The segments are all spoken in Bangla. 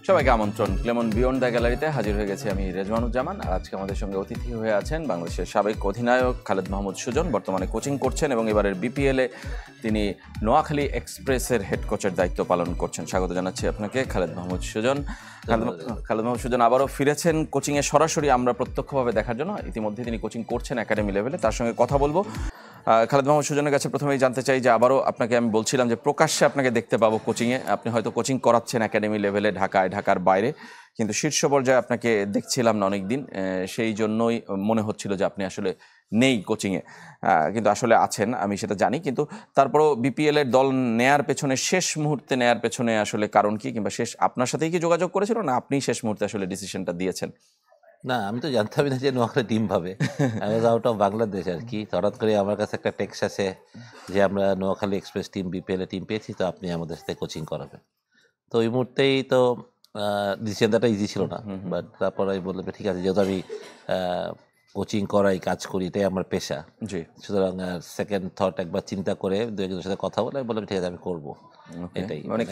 সবাইকে আমন্ত্রণ। ক্লেমন বিয়ন্ড দ্য গ্যালারিতে হাজির হয়ে গেছি আমি রেজওয়ানুজ্জামান। আর আজকে আমাদের সঙ্গে অতিথি হয়ে আছেন বাংলাদেশের সাবেক অধিনায়ক খালেদ মাহমুদ সুজন। বর্তমানে কোচিং করছেন এবং এবারের বিপিএলে তিনি নোয়াখালী এক্সপ্রেসের হেড কোচের দায়িত্ব পালন করছেন। স্বাগত জানাচ্ছি আপনাকে খালেদ মাহমুদ সুজন। খালেদ মাহমুদ সুজন আবারও ফিরেছেন কোচিংয়ে সরাসরি আমরা প্রত্যক্ষভাবে দেখার জন্য। ইতিমধ্যে তিনি কোচিং করছেন একাডেমি লেভেলে, তার সঙ্গে কথা বলবো। খালেদ মাহমুদ সুজনের কাছে প্রথমেই জানতে চাই যে আবারও আপনাকে আমি বলছিলাম যে প্রকাশ্যে আপনাকে দেখতে পাবো কোচিংয়ে। আপনি হয়তো কোচিং করাচ্ছেন একাডেমি লেভেলে ঢাকায়, ঢাকার বাইরে, কিন্তু শীর্ষ পর্যায়ে আপনাকে দেখছিলাম না অনেকদিন। সেই জন্যই মনে হচ্ছিল যে আপনি আসলে নেই কোচিংয়ে, কিন্তু আসলে আছেন, আমি সেটা জানি। কিন্তু তারপরও বিপিএলের দল নেয়ার পেছনে, শেষ মুহূর্তে নেয়ার পেছনে আসলে কারণ কি, কিংবা শেষ আপনার সাথেই কি যোগাযোগ করেছিল, না আপনি শেষ মুহূর্তে আসলে ডিসিশনটা দিয়েছেন? না, আমি তো জানতামই না যে নোয়াখালী টিম পাবে। I was out of Bangladesh আর কি। হঠাৎ করে আমার কাছে একটা টেক্সট আছে যে আমরা Noakhali express team BPL team পেয়েছি, তো আপনি আমাদের সাথে কোচিং করাবেন। তো ওই মুহূর্তেই তো ডিসিশনটা ইজি ছিল না, বাট তারপর আমি বললাম ঠিক আছে, যেহেতু আমি কোচিং করাই, কাজ করি, এটাই আমার পেশা। জি, সুতরাং সেকেন্ড থট একবার চিন্তা করে দু একজনের সাথে কথা বলে বললাম ঠিক আছে আমি করবো। এটাই মানে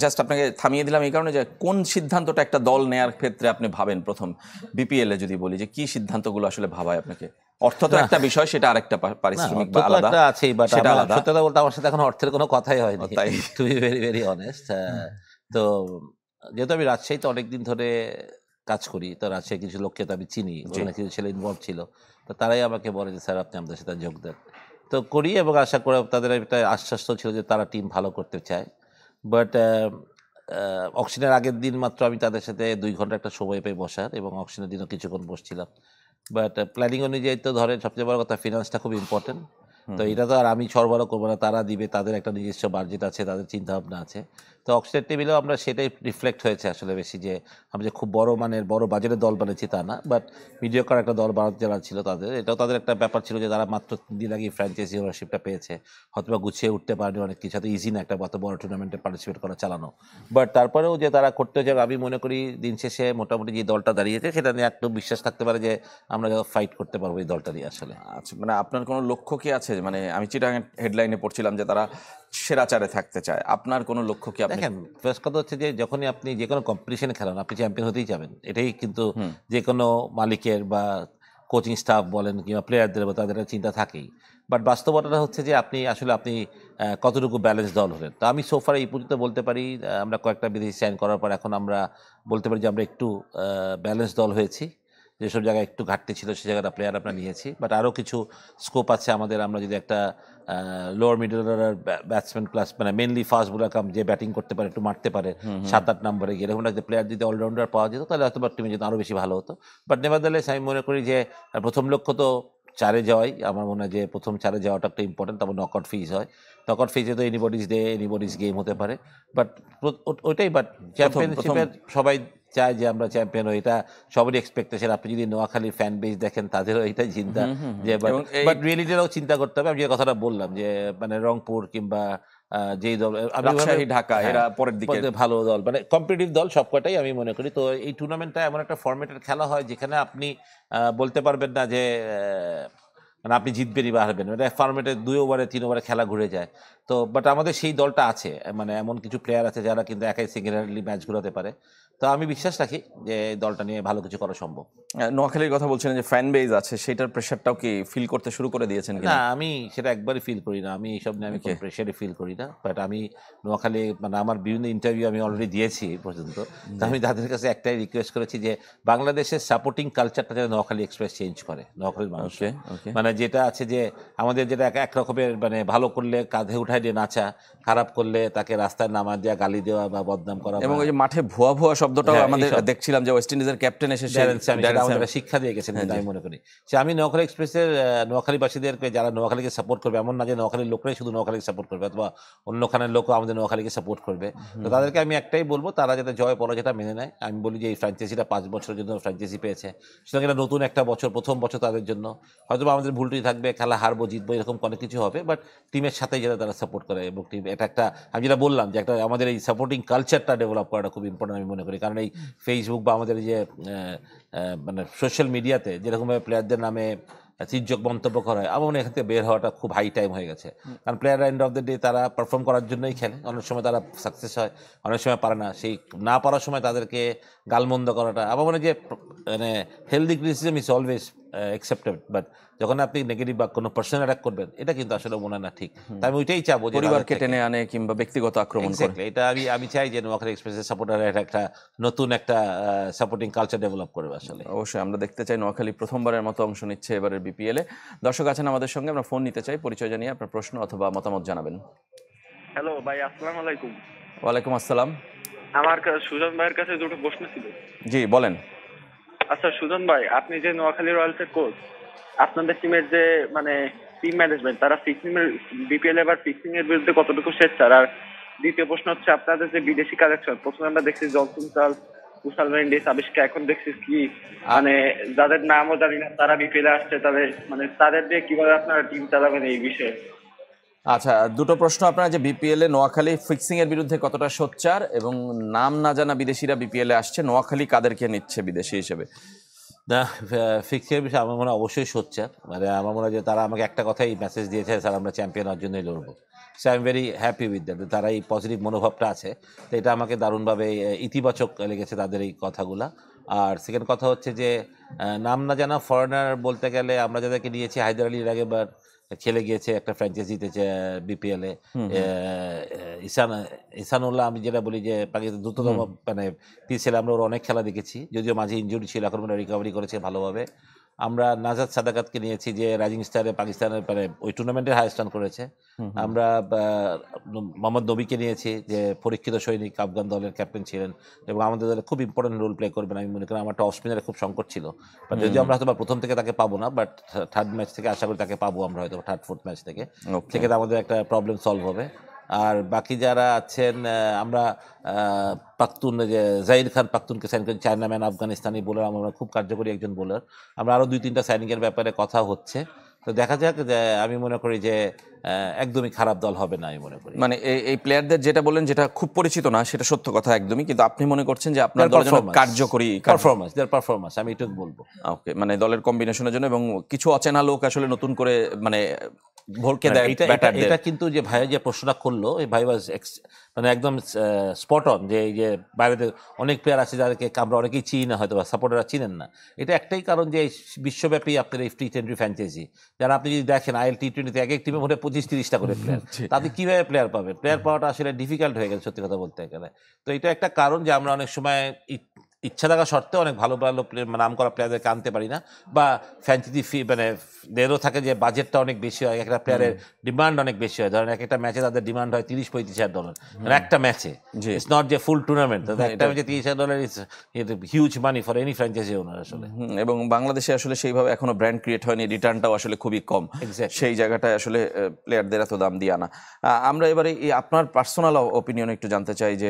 জাস্ট আপনাকে থামিয়ে দিলাম এই কারণে যে কোন সিদ্ধান্তটা একটা দল নেয়ার ক্ষেত্রে আপনি ভাবেন প্রথম বিপিএল এ, যদি বলি যে কি সিদ্ধান্তগুলো আসলে ভাবায় আপনাকে? অর্থ তো একটা বিষয়, সেটা আরেকটা, পারিশ্রমিক বা আলাদা আছেই, বাট সেটা আলাদা। সত্যি কথা বলতে আমার সাথে এখন অর্থের কোনো কথাই হয়নি, তাই to be very very honest. তো যেহেতু আমি রাজশাহীতে অনেকদিন ধরে কাজ করি, তো রাজশাহী কিছু লোককে তো আমি চিনি, ওখানে কিছু ছেলে ইনভলভ ছিল, তো তারাই আমাকে বলে যে স্যার আপনি আমাদের সাথে যোগ দেন। তো করি এবং আশা করে তাদের একটা আশ্বাস ছিল যে তারা টিম ভালো করতে চায়। বাট অকশনের আগের দিন মাত্র আমি তাদের সাথে 2 ঘন্টা একটা সময় পেয়ে বসার, এবং অকশনের দিনও কিছুক্ষণ বসছিলাম। বাট প্ল্যানিং অনুযায়ী তো ধরেন সবচেয়ে বড় কথা ফিনান্সটা খুব ইম্পর্টেন্ট। তো এটা তো আর আমি সরবরাহ করবো না, তারা দিবে, তাদের একটা নিজস্ব বাজেট আছে, তাদের চিন্তাভাবনা আছে। তো অক্সফোর্ড টেবিলেও আমরা সেটাই রিফ্লেক্ট হয়েছে আসলে বেশি, যে আমি যে খুব বড় মানের বড় বাজেটের দল বানিয়েছি তা না, বাট মিডিয়াকার একটা দল বানাতে যারা ছিল তাদের, এটাও তাদের একটা ব্যাপার ছিল যে তারা মাত্র 3 দিন আগে ফ্র্যাঞ্চাইজি ওনারশিপটা পেয়েছে, হয়তো গুছিয়ে উঠতে পারেনি অনেক কিছু, হয়তো ইজি না একটা অত বড় টুর্নামেন্টে পার্টিসিপেট করা চালানো। বাট তারপরেও যে তারা করতে যাবে, আমি মনে করি দিন শেষে মোটামুটি যে দলটা দাঁড়িয়েছে সেটা নিয়ে একটু বিশ্বাস থাকতে পারে যে আমরা ফাইট করতে পারবো এই দলটা নিয়ে আসলে। আচ্ছা, মানে আপনার কোনো লক্ষ্য কি আছে? মানে আমি চিটাগাং হেডলাইনে পড়ছিলাম যে তারা সেরা চারে থাকতে চায়, আপনার কোনো লক্ষ্য কি? আপনি দেখেন, ফার্স্ট কথা হচ্ছে যে যখনই আপনি যে কোনো কম্পিটিশনে খেলেন আপনি চ্যাম্পিয়ন হতেই যাবেন, এটাই কিন্তু যে কোনো মালিকের বা কোচিং স্টাফ বলেন কিংবা প্লেয়ারদের বা তাদের একটা চিন্তা থাকেই। বাট বাস্তবতাটা হচ্ছে যে আপনি আসলে কতটুকু ব্যালেন্স দল হলেন। তো আমি সোফার এই পর্যন্ত বলতে পারি, আমরা কয়েকটা বিদেশি সাইন করার পর এখন আমরা বলতে পারি যে আমরা একটু ব্যালেন্স দল হয়েছি। যেসব জায়গায় একটু ঘাটতি ছিল সেই জায়গাটা প্লেয়ার আমরা নিয়েছি, বাট আরও কিছু স্কোপ আছে আমাদের। আমরা যদি একটা lower middle order batsman plus মানে মেনলি ফাস্ট বোলার কাম যে ব্যাটিং করতে পারে, একটু মারতে পারে 7-8 নম্বরে গিয়ে, এরকম একটা প্লেয়ার যদি অলরাউন্ডার পাওয়া যেত তাহলে হয়তো টিমে যেত আরও বেশি ভালো হতো। বাট নেভারদালেস আমি মনে করি যে প্রথম লক্ষ্য তো 4-এ যাওয়াই। আমার মনে হয় যে প্রথম 4-এ যাওয়াটা একটা ইম্পর্টেন্ট। তারপর নকআউট ফেজ হয়, নকআউট ফেজে তো এনিবডিজ ডে এনিবডিজ গেম হতে পারে, বাট ওইটাই। বাট চ্যাম্পিয়নশিপের সবাই চায় যে আমরা চ্যাম্পিয়ন হই, এটা সবারই এক্সপেকটেশন। আপনি যদি নোয়াখালী ফ্যান বেস দেখেন তাদেরও এটাই চিন্তা, যে বাট রিয়েলিটিটাও চিন্তা করতে হবে। আমি যে কথাটা বললাম যে মানে রংপুর কিংবা যেই দল, রাজশাহী, ঢাকা এরা পরের দিকে ভালো দল, মানে কম্পিটিটিভ দল সবকটাই আমি মনে করি। তো এই টুর্নামেন্টটা এমন একটা ফরম্যাটের খেলা হয় যেখানে আপনি বলতে পারবেন না যে মানে আপনি জিতবেনই বা হারবেন, এটা ফরম্যাটে 2 ওভারে 3 ওভারে খেলা ঘুরে যায়। তো বাট আমাদের সেই দলটা আছে, মানে এমন কিছু প্লেয়ার আছে যারা কিন্তু একাই সিঙ্গেলি ম্যাচ ঘুরাতে পারে। তো আমি বিশ্বাস রাখি যে দলটা নিয়ে ভালো কিছু করা সম্ভব। নোয়াখালীর কথা বলছিলেন যে ফ্যান বেজ আছে, সেটার প্রেশারটাও কি ফিল করতে শুরু করে দিয়েছেন কিনা? না, আমি সেটা একবারই ফিল করি না। আমি এইসব নিয়ে আমি কোনো প্রেশারে ফিল করি না। বাট আমি নোয়াখালী মানে আমার বিভিন্ন ইন্টারভিউ আমি অলরেডি দিয়েছি এই পর্যন্ত। তো আমি তাদের কাছে একটাই রিকোয়েস্ট করেছি যে বাংলাদেশের সাপোর্টিং কালচারটা যেন নোয়াখালী এক্সপ্রেস চেঞ্জ করে, নোয়াখালীর মানুষ। মানে যেটা আছে যে আমাদের যেটা এক রকমের, মানে ভালো করলে কাঁধে উঠায় দিয়ে নাচা, খারাপ করলে তাকে রাস্তায় নামা দেওয়া, গালি দেওয়া বা বদনাম করা, এবং ওই যে মাঠে ভুয়া ভুয়া শব্দটাও আমাদের দেখছিলাম যে ওয়েস্ট ইন্ডিজের ক্যাপ্টেন এসে আমাদের শিক্ষা দিয়ে গেছেন, আমি মনে করি। সে আমি নোয়াখালী এক্সপ্রেসের নোয়াখালীবাসীদেরকে যারা নোয়াখালীকে সাপোর্ট করবে, এমন না যে নোয়াখালীর লোকরাই শুধু নোয়াখালীকে সাপোর্ট করবে অথবা অন্যখানের লোকও আমাদের নোয়াখালীকে সাপোর্ট করবে। তো তাদেরকে আমি একটাই বলবো, তারা যাতে জয় পরাজয়টা মেনে নেয়। আমি বলি যে এই ফ্র্যাঞ্চাইজিটা 5 বছরের জন্য ফ্র্যাঞ্চাইজি পেয়েছে, সুতরাং এটা নতুন একটা বছর, প্রথম বছর তাদের জন্য। হয়তো আমাদের ভুলটি থাকবে, খেলা হারবো জিতবো এরকম অনেক কিছু হবে, বাট টিমের সাথে যাতে তারা সাপোর্ট করে। এবং টিম এটা একটা, আমি যেটা বললাম যে একটা আমাদের এই সাপোর্টিং কালচারটা ডেভেলপ করাটা খুব ইম্পর্টেন্ট আমি মনে করি। কারণ এই ফেসবুক বা আমাদের যে মানে সোশ্যাল মিডিয়াতে যেরকমভাবে প্লেয়ারদের নামে তির্যক মন্তব্য করা হয়, আমার মনে হয় এখান থেকে বের হওয়াটা খুব হাই টাইম হয়ে গেছে। কারণ player end of the day তারা পারফর্ম করার জন্যই খেলে, অনেক সময় তারা সাকসেস হয়, অনেক সময় পারে না। সেই না পারার সময় তাদেরকে গালমন্দ করাটা আমার মনে হয় যে মানে healthy criticism is always accepted, but যখন আপনি নেগেটিভ বা কোনো পার্সোনাল অ্যাটাক করবেন এটা কিন্তু আসলে মনে হয় না ঠিক। তাই আমি ওইটাই চাবো যে পরিবারকে টেনে আনে কিংবা ব্যক্তিগত আক্রমণ করে। Exactly, এটা আমি চাই যে নোয়াখালী এক্সপ্রেসের সাপোর্টাররা একটা নতুন একটা সাপোর্টিং কালচার ডেভেলপ করবে আসলে। অবশ্যই আমরা দেখতে চাই নোয়াখালী প্রথমবারের মতো অংশ নিচ্ছে এবারের বিপিএলে। দর্শক আছেন আমাদের সঙ্গে, আমরা ফোন নিতে চাই, পরিচয় জানিয়ে আপনার প্রশ্ন অথবা মতামত জানাবেন। হ্যালো ভাই, আসসালামু আলাইকুম। ওয়ালাইকুম আসসালাম। আমার সুজন ভাইয়ের কাছে দুটো প্রশ্ন ছিল। জি বলেন। আচ্ছা সুজন ভাই, আপনি যে নোয়াখালী রয়্যালসের কোচ, আপনাদের টিমের যে মানে টিম ম্যানেজমেন্ট, তারা ফিক্সিং এর বিপিএল এবার ফিক্সিং এর বিরুদ্ধে কতটুকু স্বেচ্ছার? আর দ্বিতীয় প্রশ্ন হচ্ছে আপনাদের যে বিদেশি কালেকশন, প্রথমে আমরা দেখছি জনসন চাল, কুশাল মেন্ডিস, আবিষ্কার, এখন দেখছি কি মানে যাদের নামও জানি না তারা বিপিএল আসছে, তাদের মানে তাদের দিয়ে কিভাবে আপনারা টিম চালাবেন এই বিষয়ে? আচ্ছা, দুটো প্রশ্ন আপনার, যে বিপিএল এ নোয়াখালী ফিক্সিং এর বিরুদ্ধে কতটা সোচ্চার, এবং নাম না জানা বিদেশিরা বিপিএল এ আসছে, নোয়াখালী কাদেরকে নিচ্ছে বিদেশি হিসেবে? না, ফিক্সের বিষয়ে আমার মনে হয় অবশ্যই সোচ্চার। মানে আমার মনে হয় যে তারা আমাকে একটা কথাই মেসেজ দিয়েছে, স্যার আমরা চ্যাম্পিয়ন হওয়ার জন্যই লড়বো। So I am very happy with that, তারা এই পজিটিভ মনোভাবটা আছে। তো এটা আমাকে দারুণভাবে ইতিবাচক লেগেছে তাদের এই কথাগুলা। আর সেকেন্ড কথা হচ্ছে যে নাম না জানা ফরেনার বলতে গেলে আমরা যাদেরকে নিয়েছি, হায়দার আলীর আগেবার খেলে গিয়েছে একটা ফ্র্যাঞ্চাইজিতে বিপিএলে, ইসানুল্লাহ, আমি যেটা বলি যে পাকিস্তান দ্রুততম মানে পিছিয়ে আমরা ওর অনেক খেলা দেখেছি, যদিও মাঝে ইনজুরি ছিল, এখন মনে রিকভারি করেছে ভালোভাবে। আমরা নাজাদ সাদাকাতকে নিয়েছি যে রাইজিং স্টারে পাকিস্তানের মানে ওই টুর্নামেন্টের হাইয়েস্ট রান করেছে। আমরা মোহাম্মদ নবীকে নিয়েছি যে পরীক্ষিত সৈনিক, আফগান দলের ক্যাপ্টেন ছিলেন এবং আমাদের দলে খুব ইম্পর্টেন্ট রোল প্লে করবেন। আমি মনে করি আমার টপ স্পিনারে খুব সংকট ছিল, বাট যদিও আমরা হয়তো প্রথম থেকে তাকে পাবো না, বাট থার্ড ম্যাচ থেকে আশা করি তাকে পাবো আমরা, হয়তো থার্ড ফোর্থ ম্যাচ থেকে সেক্ষেত্রে আমাদের একটা প্রবলেম সলভ হবে। আর বাকি যারা আছেন, আমরা পাখতুন যে জাহির খান পাখতুনকে সাইন করেছি, চায়নাম্যান, আফগানিস্তানি বোলার, আমরা খুব কার্যকরী একজন বোলার। আমরা আরও 2-3টা সাইনিংয়ের ব্যাপারে কথা হচ্ছে, তো দেখা যাক। যে আমি মনে করি যে একদমই খারাপ দল হবে না, আমি মনে করি। মানে এই প্লেয়ারদের যেটা বললেন, যেটা খুব পরিচিত না, সেটা সত্য কথা একদমই, কিন্তু আপনি মনে করছেন যে আপনার দলের জন্য কার্যকরী পারফরম্যান্স, আমি এটুকু বলবো। ওকে, মানে দলের কম্বিনেশনের জন্য এবং কিছু অচেনা লোক আসলে নতুন করে মানে ভরকে দেয় ব্যাটারদের। এটা কিন্তু যে ভাই যে প্রশ্নটা করলো, এই ভাই ওয়াজ মানে একদম স্পট অন, যে এই যে বাইরে অনেক প্লেয়ার আছে যাদেরকে আমরা অনেকেই চিনি না, হয়তো বা সাপোর্টাররা চিনেন না। এটা একটাই কারণ যে বিশ্বব্যাপী আপনার এই টি-20 ফ্র্যাঞ্চাইজি, যারা আপনি যদি দেখেন আইএল টি-20তে এক এক টিমে মনে 25-30টা করে প্লেয়ার, তাদের কীভাবে প্লেয়ার পাবে? প্লেয়ার পাওয়াটা আসলে ডিফিকাল্ট হয়ে গেছে সত্যি কথা বলতে গেলে। তো এটা একটা কারণ যে আমরা অনেক সময় ইচ্ছা থাকা সত্ত্বেও অনেক ভালো ভালো নাম করা প্লেয়ারদেরকে আনতে পারি না, বা ফ্র্যাঞ্চাইজি ফি মানে দেরও থাকে যে বাজেটটা অনেক বেশি হয়, একটা প্লেয়ারের ডিমান্ড অনেক বেশি হয়। ধরেন একটা ম্যাচে তাদের ডিমান্ড হয় $30-35,000 মানে একটা ম্যাচে, ইটস নট যে ফুল টুর্নামেন্ট। একটা ম্যাচে $30,000 is huge money for any franchise owner আসলে। এবং বাংলাদেশে আসলে সেইভাবে এখনো ব্র্যান্ড ক্রিয়েট হয়নি, রিটার্নটাও আসলে খুবই কম, সেই জায়গাটায় আসলে প্লেয়ারদের এত দাম দিয়ে আনা। আমরা এবারে আপনার পার্সোনাল ওপিনিয়ন একটু জানতে চাই, যে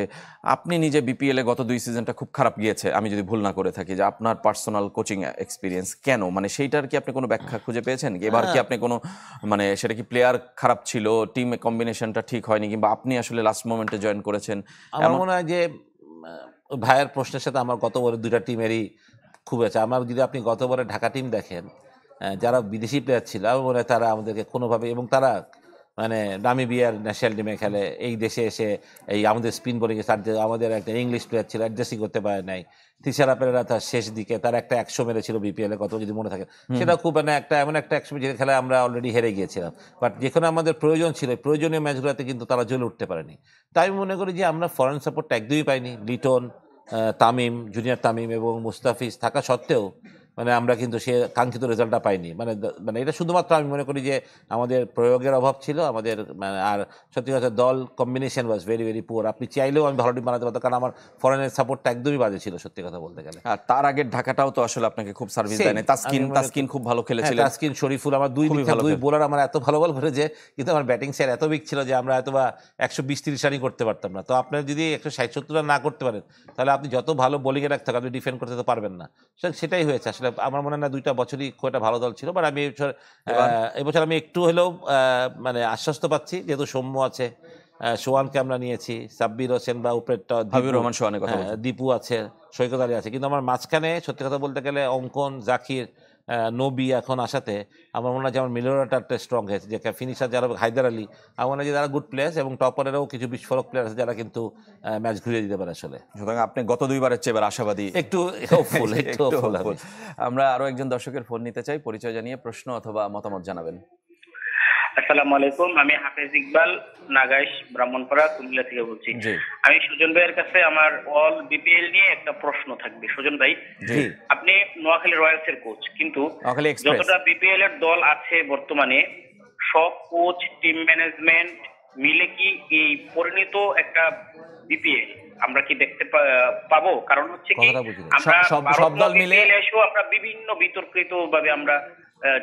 আপনি নিজে বিপিএল এ গত 2 সিজনটা খুব খারাপ গিয়েছে, আমি যদি ভুল না করে থাকি, যে আপনার পার্সোনাল কোচিং এক্সপিরিয়েন্স কেন, মানে সেইটার কি আপনি কোনো ব্যাখ্যা খুঁজে পেয়েছেন? এবার কি আপনি কোনো মানে সেটা কি প্লেয়ার খারাপ ছিল, টিম কম্বিনেশনটা ঠিক হয়নি, কিংবা আপনি আসলে লাস্ট মোমেন্টে জয়েন করেছেন? আমার মনে হয় যে ভাইয়ের প্রশ্নের সাথে আমার গতবারের 2টা টিমেরই খুব আছে। আমার যদি আপনি গতবারের ঢাকা টিম দেখেন, যারা বিদেশি প্লেয়ার ছিল, আমার মনে হয় তারা আমাদেরকে কোনোভাবে, এবং তারা মানে নামিবিয়ার ন্যাশনাল টিমে খেলে, এই দেশে এসে এই আমাদের স্পিন বোলিংয়ে আমাদের একটা ইংলিশ প্লেয়ার ছিল, অ্যাডজাস্টই করতে পারে নাই। তিসারা পেরেরা তার শেষ দিকে তার একটা 100 মেরেছিল বিপিএলে কত, যদি মনে থাকে, সেটা খুব মানে একটা এমন একটা 100 যে খেলায় আমরা অলরেডি হেরে গিয়েছিলাম, বাট যেখানে আমাদের প্রয়োজন ছিল প্রয়োজনীয় ম্যাচগুলোতে কিন্তু তারা জ্বলে উঠতে পারেনি। তাই আমি মনে করি যে আমরা ফরেন সাপোর্টটা একদমই পাইনি। লিটন, তামিম, জুনিয়র তামিম এবং মুস্তাফিজ থাকা সত্ত্বেও মানে আমরা কিন্তু সে কাঙ্ক্ষিত রেজাল্টটা পাইনি। মানে এটা শুধুমাত্র আমি মনে করি যে আমাদের প্রয়োগের অভাব ছিল আমাদের, মানে আর সত্যি কথা দল combination was very very poor. আপনি চাইলেও আমি ভালো টিম বানাতে পারতাম, কারণ আমার ফরেনের সাপোর্টটা একদমই বাজে ছিল সত্যি কথা বলতে গেলে। আর তার আগের ঢাকাটাও তো আসলে আপনাকে খুব সার্ভিস দেয়নি। তাসকিন খুব ভালো খেলেছিল, তাসকিন, শরীফুল, আমার দুই বোলার আমার এত ভালো বল করেছে, কিন্তু আমার ব্যাটিং সাইড এত উইক ছিল যে আমরা হয়তো বা 120-30 রানই করতে পারতাম না। তো আপনার যদি 160-70 রান না করতে পারেন, তাহলে আপনি যত ভালো বোলিংয়ে রাখতে আপনি ডিফেন্ড করতে তো পারবেন না। সেটাই হয়েছে আসলে। আমার মনে হয় না 2টা বছরই খুব একটা ভালো দল ছিল, বাট আমি এবছর আমি একটু হলেও মানে আশ্বস্ত পাচ্ছি, যেহেতু সৌম্য আছে, সোহানকে আমরা নিয়েছি, সাব্বির হোসেন বা উপরেরটা হাবিবুর রহমান সোহানের কথা, দীপু আছে, সৈকত আলী আছে, কিন্তু আমার মাঝখানে সত্যি কথা বলতে গেলে অঙ্কন, জাকির, নবী এখন আসাতে আমার মনে হয় যে আমার মিলোরাটা একটা স্ট্রং হয়েছে, যে ফিনিশার যারা হায়দার আলী, আমার মনে হয় যে তারা গুড প্লেয়ার্স, এবং টপারেরও কিছু বিস্ফোরক প্লেয়ার আছে যারা কিন্তু ম্যাচ ঘুরিয়ে দিতে পারে আসলে। সুতরাং আপনি গত দুইবারের চেয়ে এবার আশাবাদী, একটু হোপফুল, একটু হোপফুল। আমরা আরো একজন দর্শকের ফোন নিতে চাই, পরিচয় জানিয়ে প্রশ্ন অথবা মতামত জানাবেন। আসসালামু আলাইকুম, আমি হাফেজ ইকবাল, নাগাইশ, ব্রাহ্মণপাড়া, কুমিল্লা থেকে বলছি। জি আমি সুজন ভাইয়ের কাছে আমার অল বিপিএল নিয়ে একটা প্রশ্ন থাকবে। সুজন ভাই, জি, আপনি নোয়াখালী রয়্যালস এর কোচ, কিন্তু নোয়াখালী এক্সপ্রেস। যতটা বিপিএল এর দল আছে বর্তমানে, সব কোচ, টিম ম্যানেজমেন্ট মিলে কি এই পরিণত একটা বিপিএল আমরা কি দেখতে পাবো? কারণ হচ্ছে কি, কথাটা বুঝি না। আমরা সব দল মিলে বিপিএল এসেও আমরা বিভিন্ন বিতর্কিত ভাবে আমরা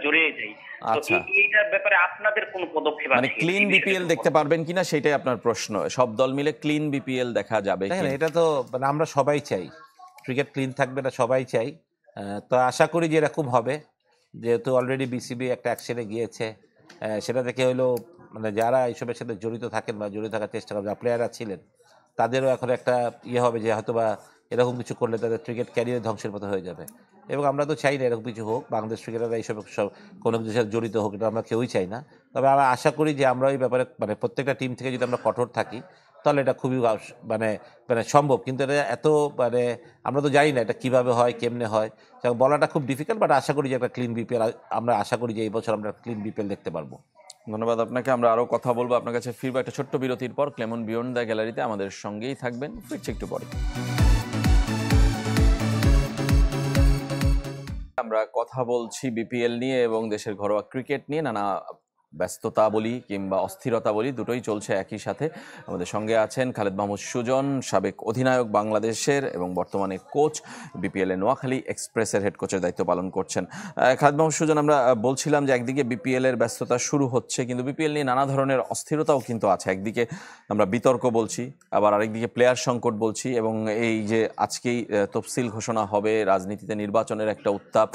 জড়িয়ে যাই। তো আচ্ছা, এইটার ব্যাপারে আপনাদের কোনো পদক্ষেপ মানে আছে? ক্লিন বিপিএল দেখতে পারবেন কিনা সেটাই আপনার প্রশ্ন। সব দল মিলে ক্লিন বিপিএল দেখা যাবে দেখেন, কিনা? এটা তো মানে আমরা সবাই চাই ক্রিকেট ক্লিন থাকবে, এটা সবাই চাই। তো আশা করি যে এরকম হবে, যেহেতু অলরেডি বিসিবি একটা অ্যাকশনে গিয়েছে। সেটা থেকে হলো মানে যারা এইসবের সাথে জড়িত থাকেন বা জড়িত থাকার চেষ্টা করেন, যারা প্লেয়াররা ছিলেন, তাদেরও এখন একটা হবে যে হয়তো বা এরকম কিছু করলে তাদের ক্রিকেট ক্যারিয়ার ধ্বংসের মতো হয়ে যাবে। এবং আমরা তো চাই না এরকম কিছু হোক, বাংলাদেশ ক্রিকেটাররা এইসব সব কোনো কিছুর সাথে জড়িত হোক, এটা আমরা কেউই চাই না। তবে আমরা আশা করি যে আমরা এই ব্যাপারে মানে প্রত্যেকটা টিম থেকে যদি আমরা কঠোর থাকি, তাহলে এটা খুবই মানে মানে সম্ভব। কিন্তু এটা এত মানে আমরা তো জানি না এটা কীভাবে হয়, কেমনে হয়, বলাটা খুব ডিফিকাল্ট। বাট আশা করি যে একটা ক্লিন বিপিএল, আমরা আশা করি যে এই বছর আমরা ক্লিন বিপিএল দেখতে পারবো। ধন্যবাদ আপনাকে। আমরা আরো কথা বলবো, আপনার কাছে ফিরবো একটা ছোট্ট বিরতির পর। ক্লেমন বিয়ন্ড দ্য গ্যালারিতে আমাদের সঙ্গেই থাকবেন, ফিরছি একটু পরে। আমরা কথা বলছি বিপিএল নিয়ে এবং দেশের ঘরোয়া ক্রিকেট নিয়ে। নানা ব্যস্ততা বলি কিংবা অস্থিরতা বলি, দুটোই চলছে একই সাথে। আমাদের সঙ্গে আছেন খালেদ মাহমুদ সুজন, সাবেক অধিনায়ক বাংলাদেশের এবং বর্তমানে কোচ, বিপিএল এ নোয়াখালী এক্সপ্রেসের হেড কোচের দায়িত্ব পালন করছেন। খালেদ মাহমুদ সুজন, আমরা বলছিলাম যে একদিকে বিপিএল এর ব্যস্ততা শুরু হচ্ছে, কিন্তু বিপিএল নিয়ে নানা ধরনের অস্থিরতাও কিন্তু আছে। একদিকে আমরা বিতর্ক বলছি, আবার আরেকদিকে প্লেয়ার সংকট বলছি, এবং এই যে আজকেই তফসিল ঘোষণা হবে, রাজনীতিতে নির্বাচনের একটা উত্তাপ।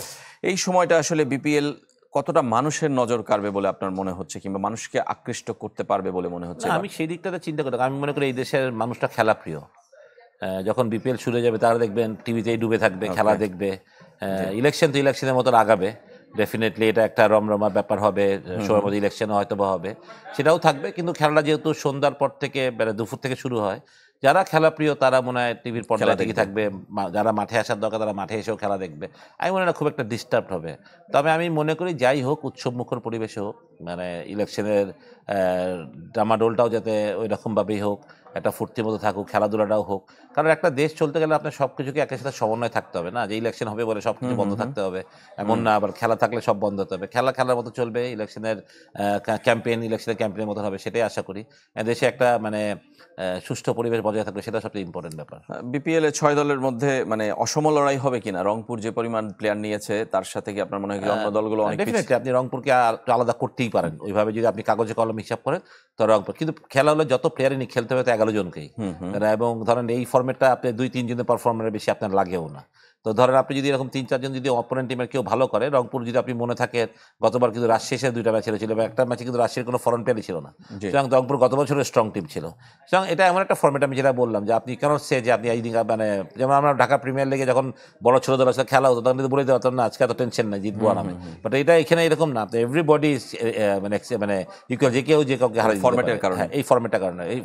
এই সময়টা আসলে বিপিএল কতটা মানুষের নজর কাড়বে বলে আপনার মনে হচ্ছে, কিংবা মানুষকে আকৃষ্ট করতে পারবে বলে মনে হচ্ছে? আমি সেই দিকটাতে চিন্তা করি। আমি মনে করি এই দেশের মানুষটা খেলা প্রিয়। যখন বিপিএল শুরু যাবে তারা দেখবেন টিভিতেই ডুবে থাকবে, খেলা দেখবে। ইলেকশন তো ইলেকশনের মতো আগাবে, ডেফিনেটলি এটা একটা রমরমা ব্যাপার হবে, সময়ের মধ্যে ইলেকশন হয়তো বা হবে, সেটাও থাকবে। কিন্তু খেলাটা যেহেতু সন্ধ্যার পর থেকে মানে দুপুর থেকে শুরু হয়, যারা খেলা প্রিয় তারা মনে হয় টিভির পর্দায় থেকে থাকবে, যারা মাঠে আসার দরকার তারা মাঠে এসেও খেলা দেখবে। আমি মনে হয় খুব একটা ডিস্টার্ব হবে। তবে আমি মনে করি যাই হোক, উৎসবমুখর পরিবেশে হোক, মানে ইলেকশনের ডামাডোলটাও যাতে ওই রকমভাবেই হোক, একটা ফুর্তির মতো থাকুক, খেলাধুলাটাও হোক। কারণ একটা দেশ চলতে গেলে আপনার সব কিছুকে একের সাথে সমন্বয় থাকতে হবে না, যে ইলেকশন হবে বলে সব কিছু বন্ধ থাকতে হবে এমন না, আবার খেলা থাকলে সব বন্ধ হতে হবে। খেলার মতো চলবে, ইলেকশনের ক্যাম্পেইনের মতো হবে, সেটাই আশা করি। দেশে একটা মানে সুষ্ঠু পরিবেশ বজায় থাকবে, সেটা সবচেয়ে ইম্পর্টেন্ট ব্যাপার। বিপিএল এ 6 দলের মধ্যে মানে অসম লড়াই হবে কিনা? রংপুর যে পরিমাণ প্লেয়ার নিয়েছে তার সাথে কি আপনার মনে হয় অন্য দলগুলো অনেক ডেফিনেটলি আপনি রংপুরকে একটু আলাদা করতেই পারেন, ওইভাবে যদি আপনি কাগজে কলম হিসাব করেন তো রংপুর। কিন্তু খেলা হলে যত প্লেয়ারই নিয়ে খেলতে হবে তো 11 জনকেই, এবং ধরেন এই ফর্মেটটা আপনি 2-3 জনের পারফরমেন্সের বেশি আপনার লাগেও না। তো ধরেন আপনি যদি এরকম 3-4 জন যদি অপোনেন্ট টিমের কেউ ভালো করে, রংপুর যদি আপনি মনে থাকে গতবার কিন্তু রাজশাহীর সাথে 2টা ম্যাচ ছিল, এবং একটা ম্যাচে কিন্তু রাজশাহীর কোনো ফরেন প্লেয়ারই ছিল না। সুতরাং রংপুর গত বছরের স্ট্রং টিম ছিল। সুতরাং এটা এমন একটা ফর্মেট, আমি যেটা বললাম যে আপনি কেন যে আপনি এই দিন মানে যেমন আমরা ঢাকা প্রিমিয়ার লিগে যখন বড় ছোট দলের সাথে খেলা হতো তখন কিন্তু বলে দিতে না আজকে এত টেনশন নাই, জিতবো আরামে। বাট এটা এখানে এরকম না, এভরিবডি মানে ইকুয়াল, যে কেউ যে কাউকে হারাই ফরম্যাটের কারণে। এই ফর্মেটের কারণে এই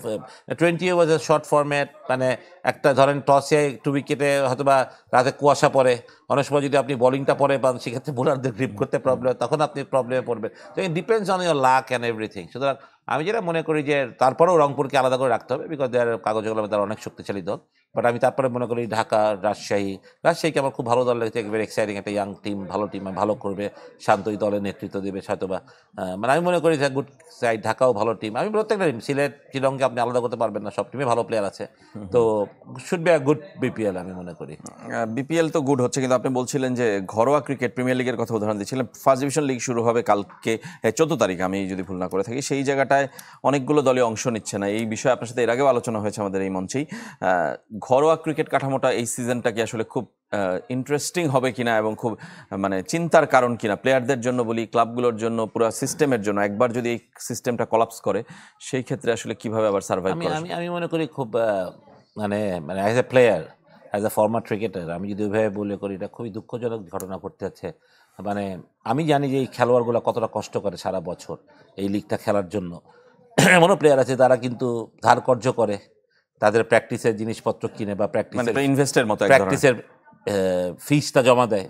20 ওভার শর্ট ফর্মেট, মানে একটা ধরেন টসে 2 উইকেটে হয়তো বা রাতে কুয়াশা পড়ে, অনেক সময় যদি আপনি বোলিংটা পরে পান সেক্ষেত্রে বোলারদের গ্রিপ করতে প্রবলেম, তখন আপনি প্রবলেমে পড়বেন। তো it depends on your luck and everything. সুতরাং আমি যেটা মনে করি যে তারপরেও রংপুরকে আলাদা করে রাখতে হবে, বিকজ দেয়ার কাগজে কলমে তারা অনেক শক্তিশালী দল। বাট আমি তারপরে মনে করি ঢাকা, রাজশাহীকে আমার খুব ভালো দল লেগেছে, একেবারে এক্সাইটিং একটা ইয়াং টিম, ভালো টিম, ভালো করবে, শান্তই দলের নেতৃত্ব দেবে হয়তো বা। মানে আমি মনে করি যে গুড সাইড, ঢাকাও ভালো টিম। আমি প্রত্যেকটা টিম, সিলেট, শিলংকে আপনি আলাদা করতে পারবেন না, সব টিমে ভালো প্লেয়ার আছে। তো should be a good BPL আমি মনে করি। বিপিএল তো গুড হচ্ছে, কিন্তু আপনি বলছিলেন যে ঘরোয়া ক্রিকেট প্রিমিয়ার লিগের কথা উদাহরণ দিচ্ছিলেন। ফার্স্ট ডিভিশন লিগ শুরু হবে কালকে 14 তারিখ, আমি যদি ভুল না করে থাকি। সেই জায়গাটায় অনেকগুলো দলই অংশ নিচ্ছে না। এই বিষয়ে আপনার সাথে এর আগেও আলোচনা হয়েছে আমাদের এই মঞ্চেই। ঘরোয়া ক্রিকেট কাঠামোটা এই সিজনটা কি আসলে খুব ইন্টারেস্টিং হবে কিনা এবং খুব মানে চিন্তার কারণ কিনা প্লেয়ারদের জন্য বলি, ক্লাবগুলোর জন্য, পুরো সিস্টেমের জন্য? একবার যদি এই সিস্টেমটা কলাপস করে সেই ক্ষেত্রে আসলে কিভাবে আবার সার্ভাইভ করা? আমি মনে করি খুব মানে as a player as a former cricketer আমি যদি ওইভাবে বলে করি, এটা খুবই দুঃখজনক ঘটনা ঘটতে যাচ্ছে। মানে আমি জানি যে এই খেলোয়াড়গুলো কতটা কষ্ট করে সারা বছর এই লিগটা খেলার জন্য। এমনও প্লেয়ার আছে তারা কিন্তু ধার কর্য করে, তাদের প্র্যাকটিসের জিনিসপত্র কিনে বা মানে ইনভেস্টের মতো প্র্যাকটিসের ফিজটা জমা দেয়।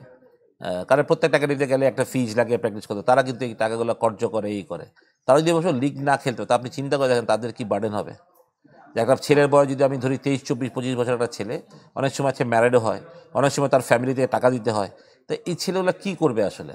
কারণ প্রত্যেকটা একাডেমিতে গেলে একটা ফিজ লাগে প্র্যাকটিস করতে, তারা কিন্তু এই টাকাগুলো কর্য করে, এই করে। তারা যদি অবশ্য লিগ না খেলতো, তা আপনি চিন্তা করে দেখেন তাদের কি বার্ডেন হবে। যে একটা ছেলের বয়স যদি আমি ধরি 23, 24, 25 বছর একটা ছেলে, অনেক সময় সে ম্যারিডও হয়, অনেক সময় তার ফ্যামিলিতে টাকা দিতে হয়। তো এই ছেলেগুলো কী করবে আসলে?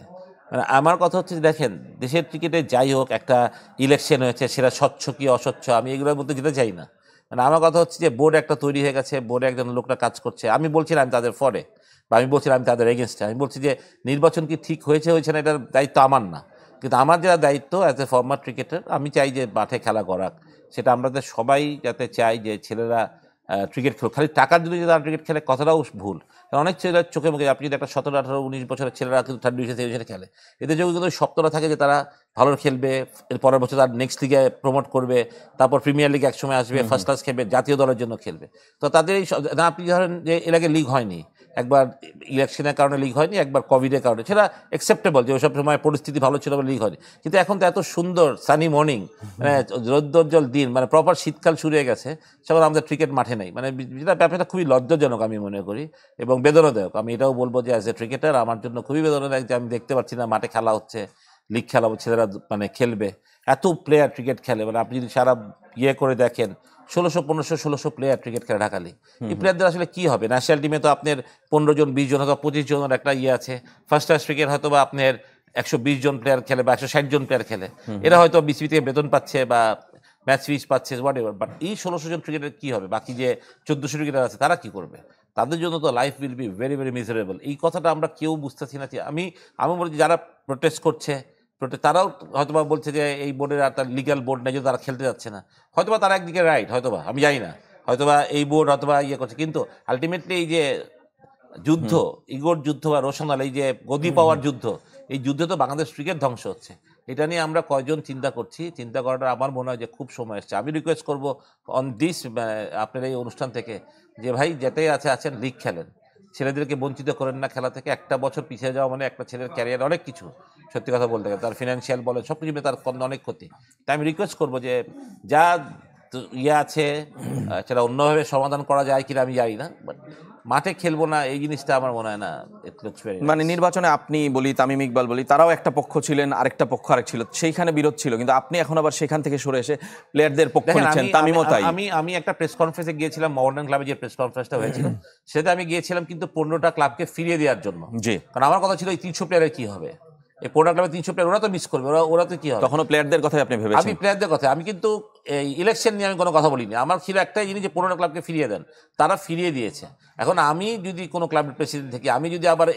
মানে আমার কথা হচ্ছে যে দেখেন, দেশের ক্রিকেটে যাই হোক একটা ইলেকশন হয়েছে, সেটা স্বচ্ছ কি অস্বচ্ছ আমি এগুলোর মধ্যে যেতে চাই না। মানে আমার কথা হচ্ছে যে বোর্ড একটা তৈরি হয়ে গেছে, বোর্ডে একজন লোকটা কাজ করছে। আমি বলছিলাম আমি তাদের ফরে, বা আমি বলছিলাম আমি তাদের এগেনস্টে। আমি বলছি যে নির্বাচন কি ঠিক হয়েছে না, এটার দায়িত্ব আমার না, কিন্তু আমার যারা দায়িত্ব অ্যাজ এ ফর্মার ক্রিকেটার, আমি চাই যে মাঠে খেলা করাক। সেটা আমাদের সবাই যাতে চাই যে ছেলেরা ক্রিকেট খেলো। খালি টাকার জন্য যদি তারা ক্রিকেট খেলে কথাটাও ভুল। কারণ অনেক ছেলেরা চোখে মুখে, আপনি যদি একটা 17, 18, 19 বছরের ছেলেরা কিন্তু 3rd ডিভিশন, 3rd ডিভিশনে খেলে, এদের যদি কিন্তু স্বপ্নটা থাকে যে তারা ভালো খেলবে, এর পরের বছর তার নেক্সট লিগে প্রমোট করবে, তারপর প্রিমিয়ার লিগে একসময় আসবে, ফার্স্ট ক্লাস খেলবে, জাতীয় দলের জন্য খেলবে। তো তাদের এই আপনি ধরেন যে এর আগে লিগ হয়নি, একবার ইলেকশনের কারণে লিগ হয়নি, একবার কোভিডের কারণে, সেটা অ্যাকসেপ্টেবল যে ওইসব সময় পরিস্থিতি ভালো ছিল বলে লিগ হয়নি। কিন্তু এখন তো এত সুন্দর সানি মর্নিং, মানে রৌদ্রোজ্জ্বল দিন, মানে প্রপার শীতকাল শুরু হয়ে গেছে, সেখানে আমাদের ক্রিকেট মাঠে নেই। মানে যেটা ব্যাপারটা খুবই লজ্জাজনক আমি মনে করি, এবং বেদনাদায়ক। আমি এটাও বলবো যে অ্যাজ এ ক্রিকেটার আমার জন্য খুবই বেদনাদায়ক যে আমি দেখতে পাচ্ছি না মাঠে খেলা হচ্ছে, লিগ খেলা ছেলেরা মানে খেলবে, এত প্লেয়ার ক্রিকেট খেলে। মানে আপনি যদি সারা ইয়ে করে দেখেন 1600, 1500, 1600 প্লেয়ার ক্রিকেট খেলে ঢাকা লিগ। এই প্লেয়ারদের আসলে কী হবে? ন্যাশনাল টিমে তো আপনার 15 জন, 20 জন, অথবা 25 জনের একটা ইয়ে আছে। ফার্স্ট ক্লাস ক্রিকেট হয়তো বা আপনার 120 জন প্লেয়ার খেলে বা 160 জন প্লেয়ার খেলে। এরা হয়তো বিসিবি থেকে বেতন পাচ্ছে বা ম্যাচ ফিস পাচ্ছে, হোয়াট এভার। বাট এই 1600 জন ক্রিকেটার কী হবে? বাকি যে 1400 ক্রিকেটার আছে তারা কী করবে? তাদের জন্য তো life will be very very miserable. এই কথাটা আমরা কেউ বুঝতেছি না। আমি বলছি যারা প্রোটেস্ট করছে, তারাও হয়তোবা বলছে যে এই বোর্ডের আর তার লিগ্যাল বোর্ড নেই, তারা খেলতে যাচ্ছে না। হয়তোবা তারা একদিকে রাইট, হয়তোবা আমি জানি না, হয়তোবা এই বোর্ড হয়তোবা ইয়ে করছে। কিন্তু আলটিমেটলি এই যে যুদ্ধ, ইগোর যুদ্ধ বা রোশনাল এই যে গদি পাওয়ার যুদ্ধ, এই যুদ্ধে তো বাংলাদেশ ক্রিকেট ধ্বংস হচ্ছে। এটা নিয়ে আমরা কয়জন চিন্তা করছি? চিন্তা করাটা আমার মনে হয় যে খুব সময় এসছে। আমি রিকোয়েস্ট করবো অন দিস আপনার এই অনুষ্ঠান থেকে যে ভাই যেটাই আছেন লিগ খেলেন, ছেলেদেরকে বঞ্চিত করেন না খেলা থেকে। একটা বছর পিছিয়ে যাওয়া মানে একটা ছেলের ক্যারিয়ার অনেক কিছু, সত্যি কথা বলতে গেলে তার ফিনান্সিয়াল বলে সব কিছু তার অনেক ক্ষতি। তাই আমি রিকোয়েস্ট করবো যে যা ইয়ে আছে সেটা অন্যভাবে সমাধান করা যায় কিনা আমি জানি না, বাট মাঠে খেলবো না এই জিনিসটা আমার মনে হয় না। মানে নির্বাচনে আপনি বলি, তামিম ইকবাল বলি, তারাও একটা পক্ষ ছিলেন, আরেকটা পক্ষ আরেক ছিল, সেইখানে বিরোধ ছিল, কিন্তু আপনি এখন আবার সেখান থেকে সরে এসে প্লেয়ারদের পক্ষ নিচ্ছেন। তামিমও তাই। আমি একটা প্রেস কনফারেন্সে গিয়েছিলাম, মডার্ন ক্লাবে যে প্রেস কনফারেন্সটা হয়েছিল সেটা আমি গিয়েছিলাম কিন্তু 15টা ক্লাবকে ফিরিয়ে দেওয়ার জন্য। জি, কারণ আমার কথা ছিল এই 300 প্লেয়ারের কি হবে? এই 15 ক্লাবে 300 প্লেয়ার ওরা তো মিস করবে, ওরা তো কি হবে? তখনও প্লেয়ারদের কথাই আপনি ভেবেছেন? আমি প্লেয়ারদের কথা, আমি কিন্তু এই ইলেকশন নিয়ে আমি কোনো কথা বলিনি। আমার ছিল একটাই জিনিস যে 15টা ক্লাবকে ফিরিয়ে দেন, তারা ফিরিয়ে দিয়েছে। এখন আমি যদি কোনো ক্লাবের প্রেসিডেন্ট থাকি, আমি যদি আবার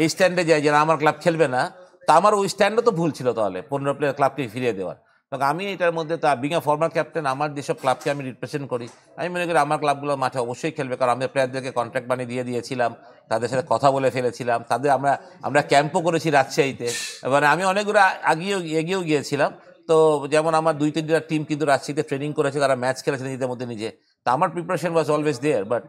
এই স্ট্যান্ডে যাই যে আমার ক্লাব খেলবে না, তা আমার ওই স্ট্যান্ডও তো ভুল ছিল তাহলে 15 প্লেয়ার ক্লাবকে ফিরিয়ে দেওয়ার। কারণ আমি এটার মধ্যে তা বিং এ ফর্মার ক্যাপ্টেন, আমার যেসব ক্লাবকে আমি রিপ্রেজেন্ট করি, আমি মনে করি আমার ক্লাবগুলো মাঠে অবশ্যই খেলবে। কারণ আমরা প্লেয়ারদেরকে কন্ট্রাক্ট বানিয়ে দিয়ে দিয়েছিলাম, তাদের সাথে কথা বলে ফেলেছিলাম, তাদের আমরা ক্যাম্পও করেছি রাজশাহীতে। এবারে আমি অনেকগুলো এগিয়েও গিয়েছিলাম। তো যেমন আমার 2-3টা টিম কিন্তু রাজশাহীতে ট্রেনিং করেছে, তারা ম্যাচ খেলেছে নিজেদের মধ্যে নিজে। তা আমার preparation was always there. But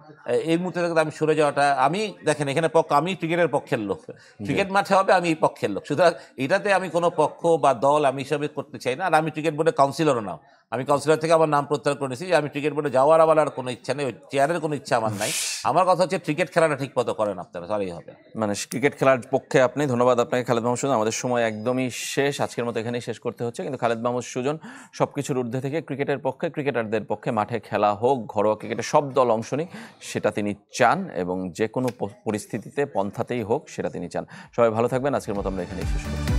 এই মুহূর্তে থেকে আমি সরে যাওয়াটা, আমি দেখেন এখানে আমি ক্রিকেটের পক্ষের লোক, ক্রিকেট মাঠে হবে আমি এই পক্ষের লোক, সুতরাং এটাতে আমি কোনো পক্ষ বা দল আমি হিসাবে করতে চাই না। আর আমি ক্রিকেট বোর্ডের কাউন্সিলরও নাও, আমি কাউন্সিলর থেকে আমার নাম প্রত্যাহার করেছি যে আমি ক্রিকেট বোর্ডে যাওয়ার আবার আর কোনো ইচ্ছা নেই, ওই চেয়ারের কোনো ইচ্ছা আমার নাই। আমার কথা হচ্ছে ক্রিকেট খেলাটা ঠিক মতো করেন আপনারা, তাহলেই হবে। মানে ক্রিকেট খেলার পক্ষে আপনি। ধন্যবাদ আপনাকে খালেদ মাহমুদ সুজন। আমাদের সময় একদমই শেষ, আজকের মতো এখানেই শেষ করতে হচ্ছে। কিন্তু খালেদ মাহমুদ সুজন সবকিছুর ঊর্ধ্বে থেকে ক্রিকেটের পক্ষে, ক্রিকেটারদের পক্ষে মাঠে খেলা হোক, ঘরোয়া ক্রিকেটে সব দল অংশ নিক সেটা তিনি চান, এবং যে কোনো পরিস্থিতিতে পন্থাতেই হোক সেটা তিনি চান। সবাই ভালো থাকবেন। আজকের মতো আমরা এখানেই শেষ করছি।